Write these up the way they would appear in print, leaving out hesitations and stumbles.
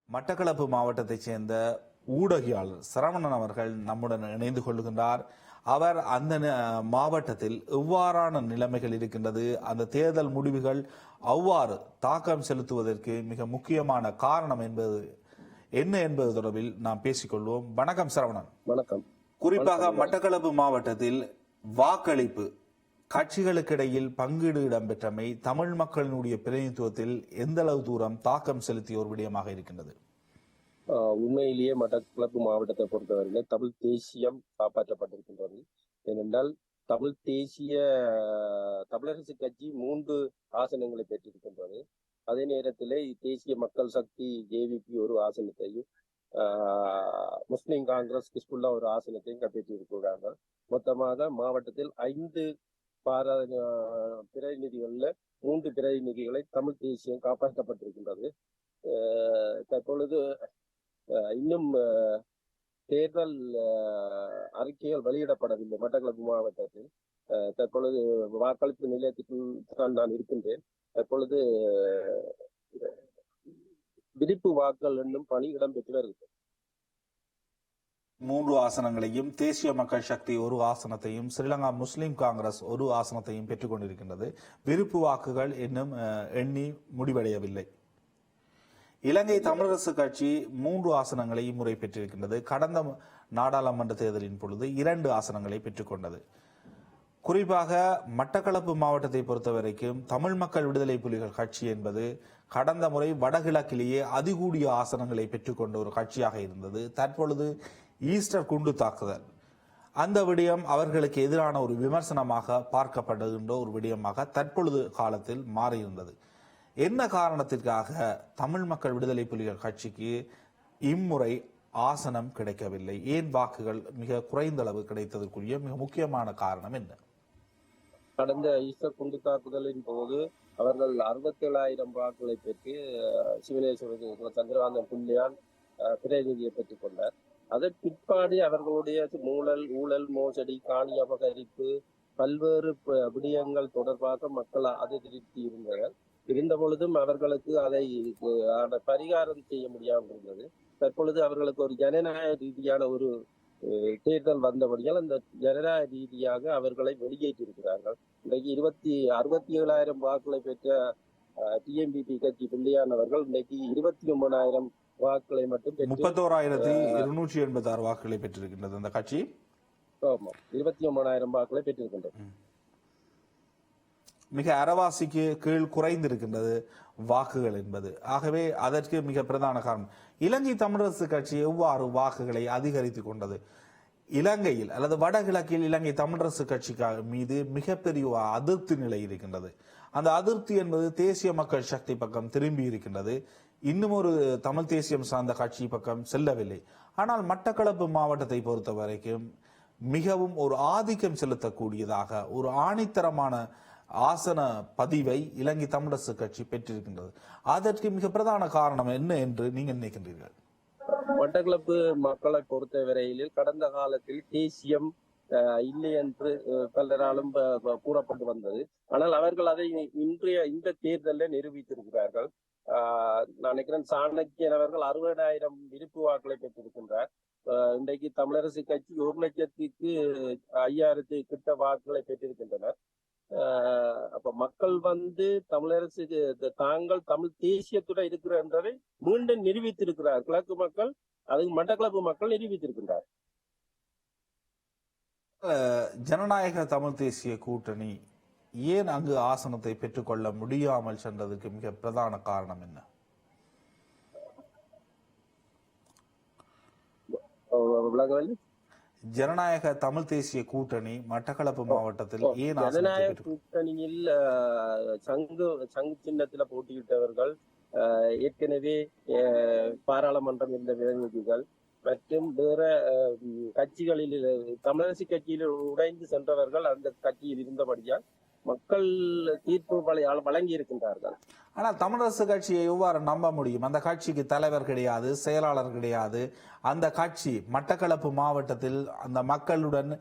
மட்டக்களப்பு மாவட்டத்தைச் சேர்ந்த ஊடகியாளர் சரவணன் அவர்கள் நம்முடன் இணைந்து கொள்கின்றார். அவர் அந்த மாவட்டத்தில் எவ்வாறான நிலைமைகள் இருக்கின்றது, அந்த தேர்தல் முடிவுகள் அவ்வாறு தாக்கம் செலுத்துவதற்கு மிக முக்கியமான காரணம் என்ன என்பது தொடர்பில் நாம் பேசிக்கொள்வோம். வணக்கம் சரவணன். வணக்கம். குறிப்பாக மட்டக்களப்பு மாவட்டத்தில் வாக்களிப்பு கட்சிகளுக்கிடையில் பங்கீடு இடம்பெற்றமை தமிழ் மக்களினுடைய பிரதிநிதித்துவத்தில் எந்த அளவு தூரம் தாக்கம் செலுத்திய ஒரு விடயமாக இருக்கின்றது? உண்மையிலேயே மட்டக்களப்பு மாவட்டத்தை பொறுத்தவரையில் தமிழ் தேசியம் காப்பாற்றப்பட்டிருக்கின்றது. ஏனென்றால் தமிழரசு கட்சி 3 ஆசனங்களை பெற்றிருக்கின்றது. அதே நேரத்தில் தேசிய மக்கள் சக்தி JVP ஒரு ஆசனத்தையும், முஸ்லிம் காங்கிரஸ் கிஸ்புல்லா ஒரு ஆசனத்தையும் கைப்பற்றியிருக்கிறார்கள். மொத்தமாக மாவட்டத்தில் 5 பிரதிநிதிகளில் 3 பிரதிநிதிகளை தமிழ் தேசியம் காப்பாற்றப்பட்டிருக்கின்றது. தற்பொழுது இன்னும் தேர்தல் அறிக்கைகள் வெளியிடப்படவில்லை மட்டக்களப்பு மாவட்டத்தில். தற்பொழுது வாக்களிப்பு நிலையத்துக்குள் நான் இருக்கின்றேன். தற்பொழுது விரிப்பு வாக்கள் என்னும் பணி இடம்பெற்று வருகிறது. 3 ஆசனங்களையும் தேசிய மக்கள் சக்தி ஒரு ஆசனத்தையும் ஸ்ரீலங்கா முஸ்லிம் காங்கிரஸ் ஒரு ஆசனத்தையும் பெற்றுக் கொண்டிருக்கின்றது. விருப்பு வாக்குகள் இன்னும் எண்ணி முடிவடையவில்லை. இலங்கை தமிழரசு கட்சி 3 ஆசனங்களை முறை பெற்றிருக்கின்றது. கடந்த நாடாளுமன்ற தேர்தலின் பொழுது 2 ஆசனங்களை பெற்றுக்கொண்டது. குறிப்பாக மட்டக்களப்பு மாவட்டத்தை பொறுத்தவரைக்கும் தமிழ் மக்கள் விடுதலை புலிகள் கட்சி என்பது கடந்த முறை வடகிழக்கிலேயே அதிகூடிய ஆசனங்களை பெற்றுக்கொண்ட ஒரு கட்சியாக இருந்தது. தற்பொழுது ஈஸ்டர் குண்டு தாக்குதல் அந்த விடயம் அவர்களுக்கு எதிரான ஒரு விமர்சனமாக பார்க்கப்படுகின்ற ஒரு விடயமாக தற்பொழுது காலத்தில் மாறியிருந்தது. என்ன காரணத்திற்காக தமிழ் மக்கள் விடுதலை புலிகள் கட்சிக்கு இம்முறை ஆசனம் கிடைக்கவில்லை? ஏன் வாக்குகள் மிக குறைந்த அளவு கிடைத்ததற்குரிய மிக முக்கியமான காரணம் என்ன? கடந்த ஈஸ்டர் குண்டு தாக்குதலின் போது அவர்கள் 67,000 வாக்குகளை பெற்று சிவனேஸ்வர சந்திரகாந்தன் புள்ளியான் பிரதிநிதியை பெற்றுக் கொண்டார். அதன் பிற்பாடு அவர்களுடைய ஊழல் மோசடி, காணி அபகரிப்பு, பல்வேறு விடயங்கள் தொடர்பாக மக்கள் அதிருப்தி இருந்தனர். இருந்த பொழுதும் அவர்களுக்கு அதை பரிகாரம் செய்ய முடியாமல் இருந்தது. தற்பொழுது அவர்களுக்கு ஒரு ஜனநாயக ரீதியான ஒரு தேர்தல் வந்தபடியால் அந்த ஜனநாயக ரீதியாக அவர்களை வெளியேற்றிருக்கிறார்கள். இன்றைக்கு 67,000 வாக்குகளை பெற்ற TMPP கட்சி பிள்ளையானவர்கள் இன்றைக்கு 29,000 வாக்குகளை மட்டும் 31,286 வாக்குகளை பெற்றிருக்கின்றது அந்த கட்சி. 29,000 வாக்குகளை பெற்றிருக்கின்றது. மிக அரைவாசிக்கு கீழ் குறைந்திருக்கின்றது வாக்குகள் என்பது. ஆகவே அதற்கு மிக பிரதான காரணம் இலங்கை தமிழரசு கட்சி எவ்வாறு வாக்குகளை அதிகரித்துக் கொண்டது? இலங்கையில் அல்லது வடகிழக்கில் இலங்கை தமிழரசு கட்சி மீது மிகப்பெரிய அதிருப்தி நிலை இருக்கின்றது. அந்த அதிருப்தி என்பது தேசிய மக்கள் சக்தி பக்கம் திரும்பி இருக்கின்றது. இன்னும் ஒரு தமிழ் தேசியம் சார்ந்த கட்சி பக்கம் செல்லவில்லை. ஆனால் மட்டக்களப்பு மாவட்டத்தை பொறுத்த வரைக்கும் மிகவும் ஒரு ஆதிக்கம் செலுத்தக்கூடியதாக ஒரு ஆணித்தரமான ஆசன பதிவை இலங்கை தமிழரசு கட்சி பெற்றிருக்கின்றது. அதற்கு மிக பிரதான காரணம் என்ன என்று நீங்கள் நினைக்கின்றீர்கள்? மட்டக்களப்பு மக்களை பொறுத்தவரையில் கடந்த காலத்தில் தேசியம் இல்லை என்று பலராலும் கூறப்பட்டு வந்தது. ஆனால் அவர்கள் அதை இந்த தேர்தலில் நிரூபித்திருக்கிறார்கள். நான் நினைக்கிறேன் சாணக்கியன் அவர்கள் 60,000 விருப்பு வாக்குகளை பெற்றிருக்கின்றார். இன்றைக்கு தமிழரசு கட்சி 1,05,000 கிட்ட வாக்குகளை பெற்றிருக்கின்றனர். அப்ப மக்கள் தமிழரசு தாங்கள் தமிழ் தேசியத்துடன் இருக்கிற என்பதை மீண்டும் நிரூபித்திருக்கிறார். கிழக்கு மக்கள், அது மட்டக்களப்பு மக்கள் நிரூபித்திருக்கின்றார். ஜனநாயக தமிழ் தேசிய கூட்டணி ஏன் அங்கு ஆசனத்தை பெற்றுக்கொள்ள முடியாமல் சென்றதுக்கு மிக பிரதான காரணம் என்ன? ஜனநாயக தமிழ் தேசிய கூட்டணி மட்டக்களப்பு மாவட்டத்தில் ஏன் ஜனநாயக கூட்டணியில் சங்கு சின்னத்துல போட்டியிட்டவர்கள் ஏற்கனவே பாராளுமன்றம் இருந்த பிரதிநிதிகள் மற்றும் வேற கட்சிகளில் தமிழரசு கட்சியில் உடைந்து சென்றவர்கள் அந்த கட்சியில் இருந்தபடியால் மக்கள் தீர்ப்பு வழங்கி இருக்கின்றார்கள். ஆனால் தமிழரசு கட்சியை எவ்வாறு நம்ப முடியும்? அந்த கட்சிக்கு தலைவர் கிடையாது, செயலாளர் கிடையாது. அந்த கட்சி மட்டக்களப்பு மாவட்டத்தில் அந்த மக்களுடன்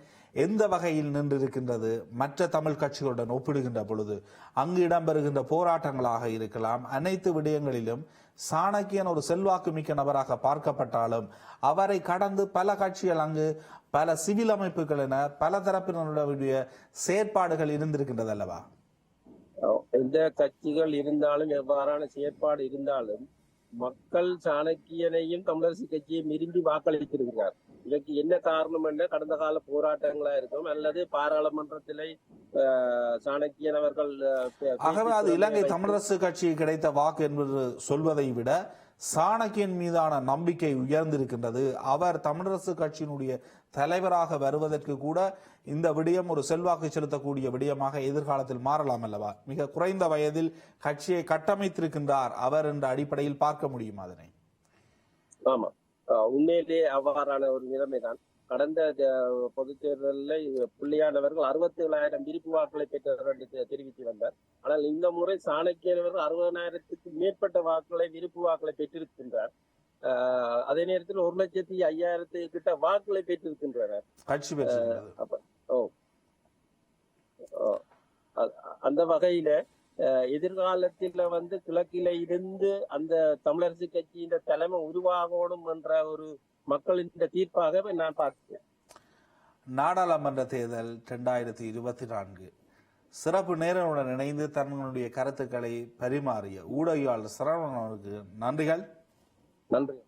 எந்த வகையில் நின்றிருக்கின்றது? மற்ற தமிழ் கட்சிகளுடன் ஒப்பிடுகின்ற பொழுது அங்கு இடம்பெறுகின்ற போராட்டங்களாக இருக்கலாம், அனைத்து விடயங்களிலும் சாணக்கியன் ஒரு செல்வாக்கு மிக்க நபராக பார்க்கப்பட்டாலும் அவரை கடந்து பல கட்சிகள் அங்கு பல சிவில் அமைப்புகள் என பல தரப்பினருடைய செயற்பாடுகள் இருந்திருக்கின்றது அல்லவா? எந்த கட்சிகள் இருந்தாலும் எவ்வாறான செயற்பாடு இருந்தாலும் மக்கள் சாணக்கியனையும் தமிழரசு கட்சியையும் விரும்பி வாக்களித்திருக்கிறார். இதற்கு என்ன காரணம் என்ற கடந்த கால போராட்டங்களா இருக்கும் அல்லது பாராளுமன்றத்திலே சாணக்கியன் அவர்கள் ஆகவே அது இலங்கை தமிழரசு கட்சி கிடைத்த வாக்கு என்பது சொல்வதை விட சாணக்கியன் மீதான நம்பிக்கை உயர்ந்திருக்கின்றது. அவர் தமிழரசு கட்சியினுடைய தலைவராக வருவதற்கு கூட இந்த விடயம் ஒரு செல்வாக்கு செலுத்தக்கூடிய விடயமாக எதிர்காலத்தில் மாறலாம் அல்லவா? மிக குறைந்த வயதில் கட்சியை கட்டமைத்திருக்கின்றார் அவர் என்ற அடிப்படையில் பார்க்க முடியும் அதனை. ஆமா, உண்மையிலே அவ்வாறான ஒரு நிலைமைதான். கடந்த பொதுத் தேர்தலில் புள்ளியானவர்கள் 67,000 விருப்பு வாக்குகளை பெற்றவர் என்று தெரிவித்து வந்தார். ஆனால் இந்த முறை சாணக்கியனவர்கள் 60,000க்கு மேற்பட்ட வாக்குகளை விருப்பு வாக்குகளை பெற்றிருக்கின்றார். அதே நேரத்தில் 1,05,000 கிட்ட வாக்குகளை பெற்றிருக்கின்றனர் கட்சி பெற்று. அந்த வகையில எதிர்காலத்தில் கிழக்கில இருந்து அந்த தமிழரசு கட்சியின் தலைமை உருவாகணும் என்ற ஒரு மக்களின் தீர்ப்பாக நான் பார்க்கிறேன். நாடாளுமன்ற தேர்தல் 2024 சிறப்பு நேரனுடன் இணைந்து தன்னுடைய கருத்துக்களை பரிமாறிய ஊடகவியலாளர் சரவணனுக்கு நன்றிகள். நன்றி.